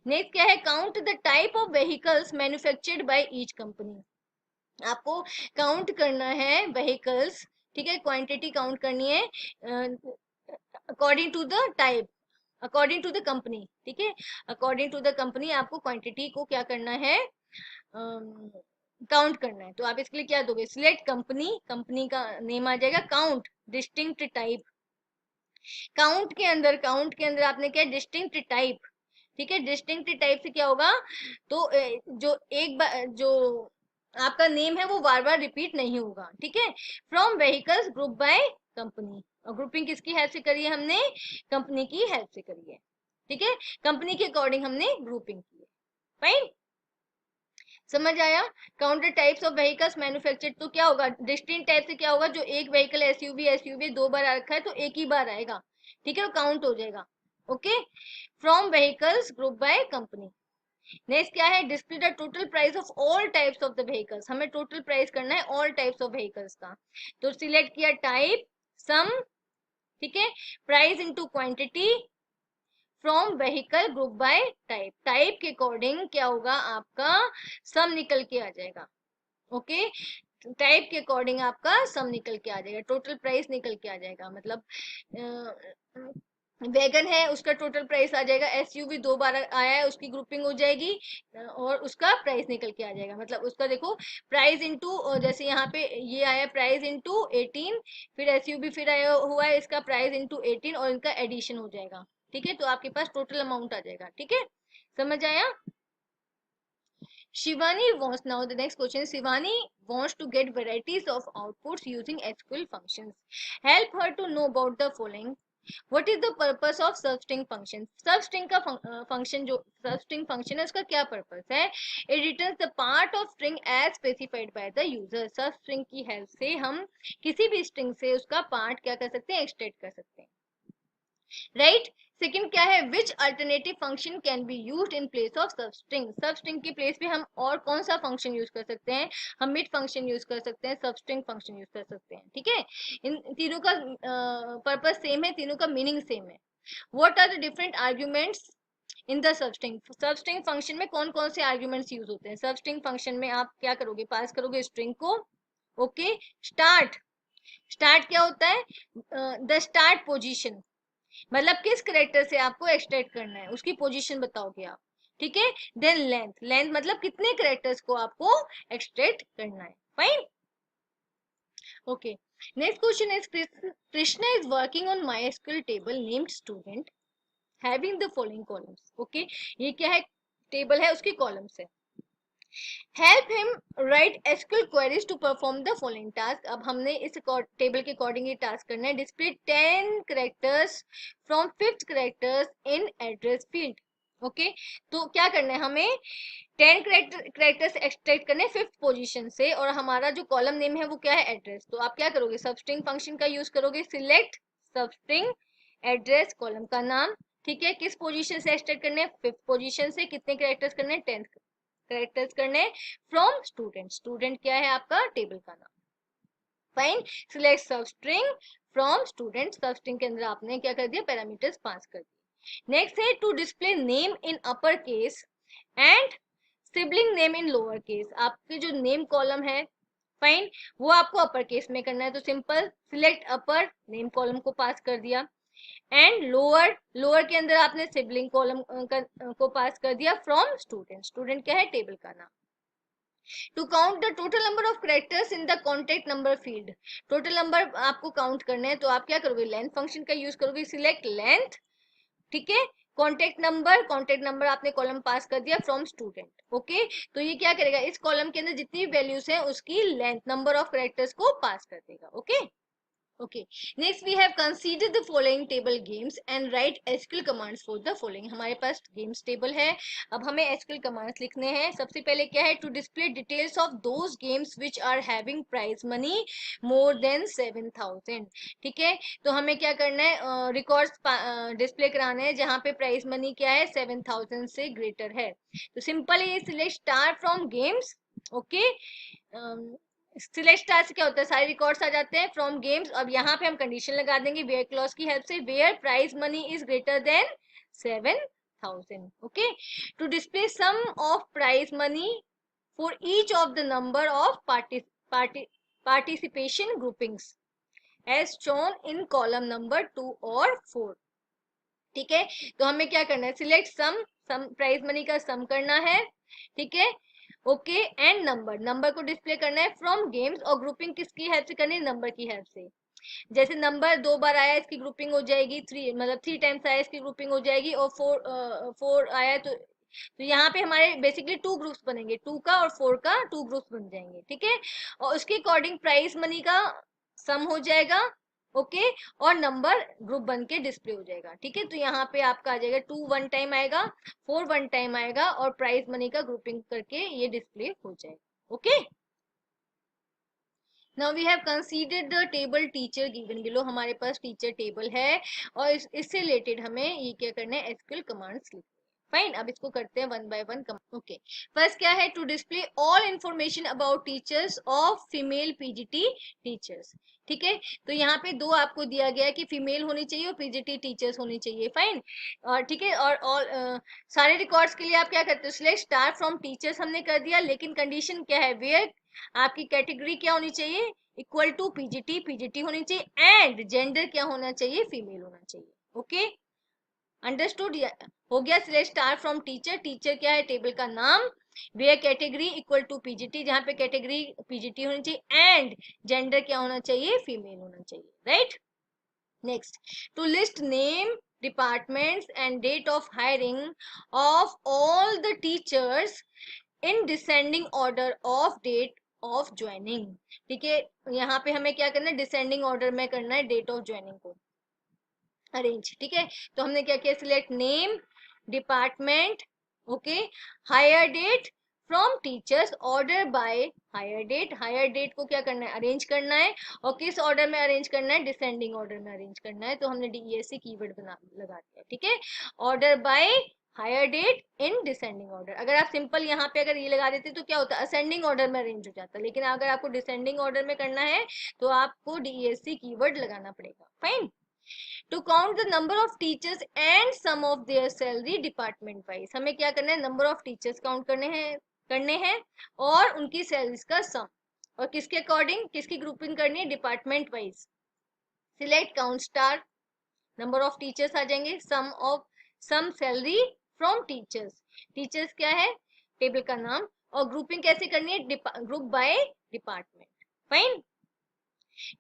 नेक्स्ट क्या है, count the type of vehicles manufactured by each company. आपको काउंट करना है व्हीकल्स, ठीक है, क्वांटिटी काउंट करनी है according to the type, according to the company, ठीक है। अकॉर्डिंग टू द कंपनी आपको क्वांटिटी को क्या करना है, काउंट करना है। तो आप इसके लिए क्या दोगे, सिलेक्ट कंपनी, कंपनी का नेम आ जाएगा, काउंट डिस्टिंक्ट टाइप। काउंट के अंदर आपने क्या, डिस्टिंक्ट टाइप, ठीक है। डिस्टिंक्ट टाइप से क्या होगा, तो जो एक बार जो आपका नेम है वो बार बार रिपीट नहीं होगा, ठीक है। From vehicles group by company, और ग्रुपिंग किसकी हेल्प से करी है हमने, कंपनी की हेल्प से करी है, ठीक है। कंपनी के अकॉर्डिंग हमने ग्रुपिंग की है। फाइन, समझ आया। Counter types of vehicles manufactured, तो क्या होगा, डिस्टिंक्ट टाइप से क्या होगा, जो एक व्हीकल एसयूवी दो बार आ रखा है तो एक ही बार आएगा, ठीक है, वो काउंट हो जाएगा। Okay, from vehicles group by company. Next क्या है, display the total price of all types of the vehicles. हमें टोटल प्राइस करना है ऑल टाइप्स ऑफ व्हीकल्स का। तो सिलेक्ट किया टाइप, सम, ठीक है, price into quantity, from vehicle group by type, type के अकॉर्डिंग क्या होगा आपका सम निकल के आ जाएगा। ओके, टाइप के अकॉर्डिंग आपका सम निकल के आ जाएगा, टोटल प्राइस निकल के आ जाएगा। मतलब वैगन है उसका टोटल प्राइस आ जाएगा, एसयूवी 2 बार आया है उसकी ग्रुपिंग हो जाएगी और उसका प्राइस निकल के आ जाएगा। मतलब उसका देखो प्राइस इनटू, जैसे यहाँ पे ये आया प्राइस इनटू 18, फिर एसयूवी फिर आया हुआ है इसका प्राइस इनटू 18 और इनका एडिशन हो जाएगा। ठीक है, तो आपके पास टोटल अमाउंट आ जाएगा। ठीक है, समझ आया। Shivani wants, now the next question is Shivani wants to get varieties of outputs using SQL functions. Help her to know about the following. What is the purpose of substring function? Substring का function जो substring function है उसका क्या purpose है? It returns the part of string as specified by the user. Substring की help से हम किसी भी string से उसका part क्या कर सकते हैं, extract कर सकते हैं। राइट, सेकंड क्या है, which alternative function can be used in place of substring, substring के प्लेस पे हम और कौन सा फंक्शन यूज कर सकते हैं, हम मिड फंक्शन यूज कर सकते हैं, सबस्ट्रिंग फंक्शन यूज कर सकते हैं। ठीक है, इन तीनों का पर्पस सेम है, तीनों का मीनिंग सेम है। What are the different arguments in the substring, substring function में कौन कौन से आर्ग्यूमेंट्स यूज होते हैं। सबस्ट्रिंग फंक्शन में आप क्या करोगे, पास करोगे स्ट्रिंग को। ओके, स्टार्ट, स्टार्ट क्या होता है, द स्टार्ट पोजीशन, मतलब किस करेक्टर से आपको एक्सट्रैक्ट करना है उसकी पोजीशन बताओगे आप। ठीक है, देन लेंथ, लेंथ मतलब कितने करेक्टर्स को आपको एक्सट्रैक्ट करना है। Fine, okay. Next question is Krishna is working on MySQL table named student having the following columns. Okay, ये क्या है, टेबल है उसकी कॉलम्स है। Help him write SQL queries to perform the following task. अब हमने इस टेबल के अकॉर्डिंग ये टास्क करना है, display 10 characters from 5th characters in address field. Okay, तो क्या करना है, हमें 10 करेक्टर्स एक्सट्रैक्ट करने 5th पोजीशन से, और हमारा जो कॉलम नेम है वो क्या है, एड्रेस। तो आप क्या करोगे, सबस्ट्रिंग फंक्शन का यूज करोगे, सिलेक्ट सबस्ट्रिंग एड्रेस, कॉलम का नाम। ठीक है, किस पोजीशन से एक्सट्रैक्ट करने, 5th पोजीशन से, कितने करेक्टर्स करने, 10 करेक्टर्स करने, फ्रॉम स्टूडेंट, स्टूडेंट क्या है आपका टेबल का नाम। Fine, select substring from student, substring के अंदर आपने क्या कर दिया, पैरामीटर्स पास कर दिए। नेक्स्ट है to display name in upper case and sibling name in lower case. आपके जो नेम कॉलम है, फाइन, वो आपको अपर केस में करना है, तो सिंपल सिलेक्ट अपर, नेम कॉलम को पास कर दिया, एंड लोअर, लोअर के अंदर आपने सिबलिंग कॉलम को पास कर दिया फ्रॉम स्टूडेंट, स्टूडेंट क्या है टेबल का नाम। To count the total number of characters in the contact number field, total number आपको काउंट करने हैं, तो आप क्या करोगे, लेंथ फंक्शन का यूज करोगे, सिलेक्ट लेंथ। ठीक है, कॉन्टेक्ट नंबर, कॉन्टेक्ट नंबर आपने कॉलम पास कर दिया फ्रॉम स्टूडेंट। ओके, तो ये क्या करेगा, इस कॉलम के अंदर जितनी वैल्यूज हैं उसकी लेंथ, नंबर ऑफ करेक्टर्स को पास कर देगा। Okay, Okay, next we have considered the following table games and write SQL commands for the following. हमारे पास games table है, अब हमें SQL commands लिखने हैं। सबसे पहले क्या है, to display details of those games which are having prize money more than 7,000। ठीक है, तो हमें क्या करना है, रिकॉर्ड्स डिस्प्ले कराने हैं जहाँ पे प्राइज मनी क्या है, 7,000 से ग्रेटर है। तो सिंपल है, select star from games. Okay, select star से क्या होता है, सारे रिकॉर्ड्स आ जाते हैं फ्रॉम गेम्स। अब यहाँ पे हम कंडीशन लगा देंगे वेयर क्लॉज की हेल्प से, where prize money is greater than 7,000। Okay, to display sum of prize money for each of the number of participation groupings as shown in column number 2 और 4। ठीक है, तो हमें क्या करना है, सिलेक्ट सम, सम प्राइज मनी का सम करना है। ठीक है, ओके, एंड नंबर, नंबर को डिस्प्ले करना है फ्रॉम गेम्स, और ग्रुपिंग किसकी हेल्प से करनी है, नंबर की हेल्प से। जैसे नंबर 2 बार आया इसकी ग्रुपिंग हो जाएगी 3, मतलब 3 टाइम्स आया इसकी ग्रुपिंग हो जाएगी, और 4 आया तो यहाँ पे हमारे बेसिकली 2 ग्रुप्स बनेंगे, 2 का और 4 का 2 ग्रुप्स बन जाएंगे। ठीक है, और उसके अकॉर्डिंग प्राइस मनी का सम हो जाएगा। ओके, और नंबर ग्रुप बन के डिस्प्ले हो जाएगा। ठीक है, तो यहाँ पे आपका आ जाएगा 2 1 टाइम आएगा, 4 1 टाइम आएगा, और प्राइस मनी का ग्रुपिंग करके ये डिस्प्ले हो जाएगा। Okay, now we have considered the table teacher given below. हमारे पास टीचर टेबल है और इससे रिलेटेड हमें ये क्या करना है, एसक्यूएल कमांड्स लिखना है। फाइन, अब इसको करते हैं one by one. Okay, first क्या है, to display all information about teachers of female PGT teachers. ठीक है, तो यहाँ पे दो आपको दिया गया है कि फीमेल होनी चाहिए और पीजीटी टीचर्स होनी चाहिए, फाइन। और ठीक है, और सारे रिकॉर्ड्स के लिए आप क्या करते हो, सिलेक्ट स्टार फ्रॉम टीचर्स हमने कर दिया, लेकिन कंडीशन क्या है, वेयर आपकी कैटेगरी क्या होनी चाहिए, इक्वल टू पीजीटी, पीजीटी होनी चाहिए, एंड जेंडर क्या होना चाहिए, फीमेल होना चाहिए। ओके, अंडरस्टूड, हो गया। Select star from teacher, teacher क्या है, टेबल का नाम, where category equal to PGT, जहां पे कैटेगरी पीजीटी होनी चाहिए, एंड जेंडर क्या होना चाहिए, फीमेल होना चाहिए, right. Next, to list name, departments and date of hiring of all the teachers in descending order of date of joining. ठीक है, यहाँ पे हमें क्या करना है, डिसेंडिंग ऑर्डर में करना है डेट ऑफ ज्वाइनिंग को अरेंज। ठीक है, तो हमने क्या किया, select name, department, okay, hire date from teachers, order by hire date, hire date को क्या करना है, अरेंज करना है, और किस ऑर्डर में अरेंज करना है, डिसेंडिंग ऑर्डर में अरेंज करना है, तो हमने डीईएससी कीवर्ड बना लगा दिया। ठीक है, order by hire date in descending order. अगर आप सिंपल यहाँ पे अगर ये लगा देते तो क्या होता, असेंडिंग ऑर्डर में अरेंज हो जाता, लेकिन अगर आपको डिसेंडिंग ऑर्डर में करना है तो आपको डीईएससी कीवर्ड लगाना पड़ेगा, fine. To count the number of teachers and sum of their salary department wise, हमें क्या करना है, नंबर ऑफ टीचर्स काउंट करने हैं और उनकी सैलरीज का सम, और किसके अकॉर्डिंग, किसकी ग्रुपिंग करनी है, department wise. Select count star, number of teachers आ जाएंगे, sum salary from teachers, teachers क्या है, टेबल का नाम, और ग्रुपिंग कैसे करनी है, group by department, fine.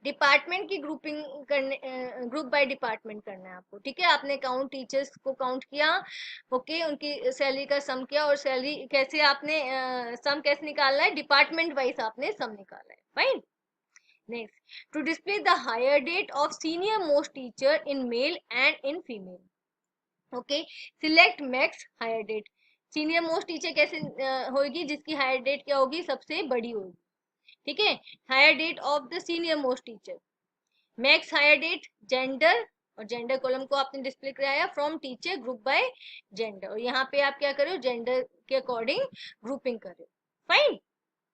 Department की ग्रुपिंग करने, ग्रुप बाय डिपार्टमेंट करना है आपको। ठीक है, आपने काउंट टीचर्स को काउंट किया, ओके, उनकी सैलरी का सम किया, और सैलरी कैसे आपने सम कैसे निकालना है, डिपार्टमेंट वाइज आपने सम निकाला है, fine. Next, to display the hire date of senior most teacher in male and in female, okay, select max hire date, senior most teacher कैसे होगी, जिसकी हायर डेट क्या होगी, सबसे बड़ी होगी। ठीक है, hire date of the senior most teacher, max hire date, gender, और जेंडर कॉलम को आपने डिस्प्ले कराया from teacher group by gender, और यहाँ पे आप क्या कर रहे हो, जेंडर के अकॉर्डिंग ग्रुपिंग कर रहे हो, फाइन।